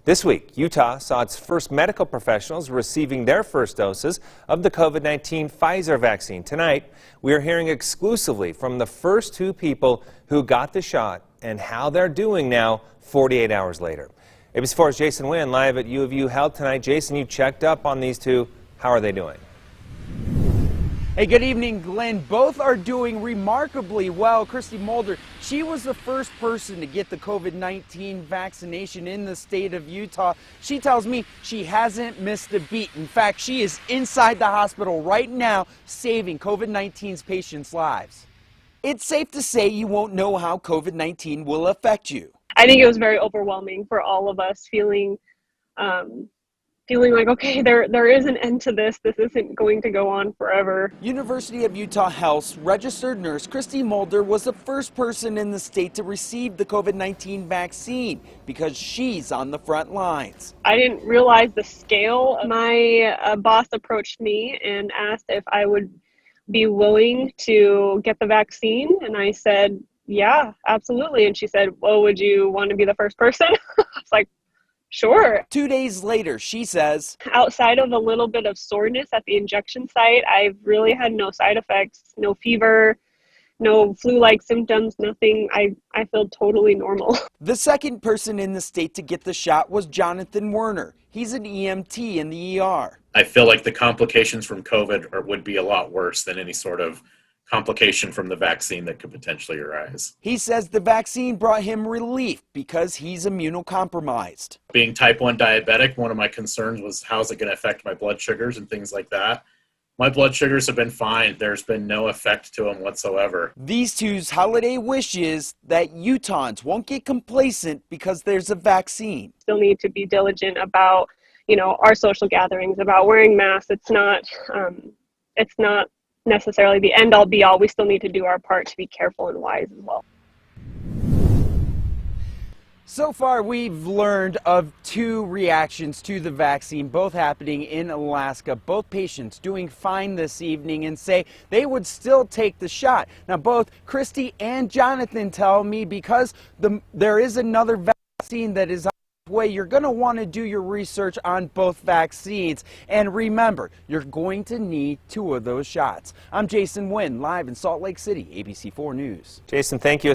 This week, Utah saw its first medical professionals receiving their first doses of the COVID-19 Pfizer vaccine. Tonight, we are hearing exclusively from the first two people who got the shot and how they're doing now 48 hours later. ABC4's Jason Wynn live at U of U Health tonight. Jason, you checked up on these two. How are they doing? Hey, good evening, Glenn. Both are doing remarkably well. Christy Mulder, she was the first person to get the COVID-19 vaccination in the state of Utah. She tells me she hasn't missed a beat. In fact, she is inside the hospital right now saving COVID-19's patients' lives. It's safe to say you won't know how COVID-19 will affect you. I think it was very overwhelming for all of us, feeling like, okay, there is an end to this. This isn't going to go on forever. University of Utah Health's registered nurse, Christy Mulder, was the first person in the state to receive the COVID-19 vaccine because she's on the front lines. I didn't realize the scale. My boss approached me and asked if I would be willing to get the vaccine. And I said, yeah, absolutely. And she said, well, would you want to be the first person? I was like, sure. 2 days later, she says, outside of a little bit of soreness at the injection site, I've really had no side effects, no fever, no flu-like symptoms, nothing. I feel totally normal. The second person in the state to get the shot was Jonathan Werner. He's an EMT in the ER. I feel like the complications from COVID would be a lot worse than any sort of complication from the vaccine that could potentially arise. He says the vaccine brought him relief because he's immunocompromised. Being type 1 diabetic, one of my concerns was how's it going to affect my blood sugars and things like that. My blood sugars have been fine. There's been no effect to them whatsoever. These two's holiday wish is that Utahns won't get complacent because there's a vaccine. Still need to be diligent about, our social gatherings, about wearing masks. It's not necessarily the end all be all. We still need to do our part to be careful and wise as well. So far, we've learned of two reactions to the vaccine, both happening in Alaska. Both patients doing fine this evening and say they would still take the shot. Now, both Christy and Jonathan tell me because there is another vaccine that is on the way, you're going to want to do your research on both vaccines. And remember, you're going to need 2 of those shots. I'm Jason Wynn, live in Salt Lake City, ABC4 News. Jason, thank you.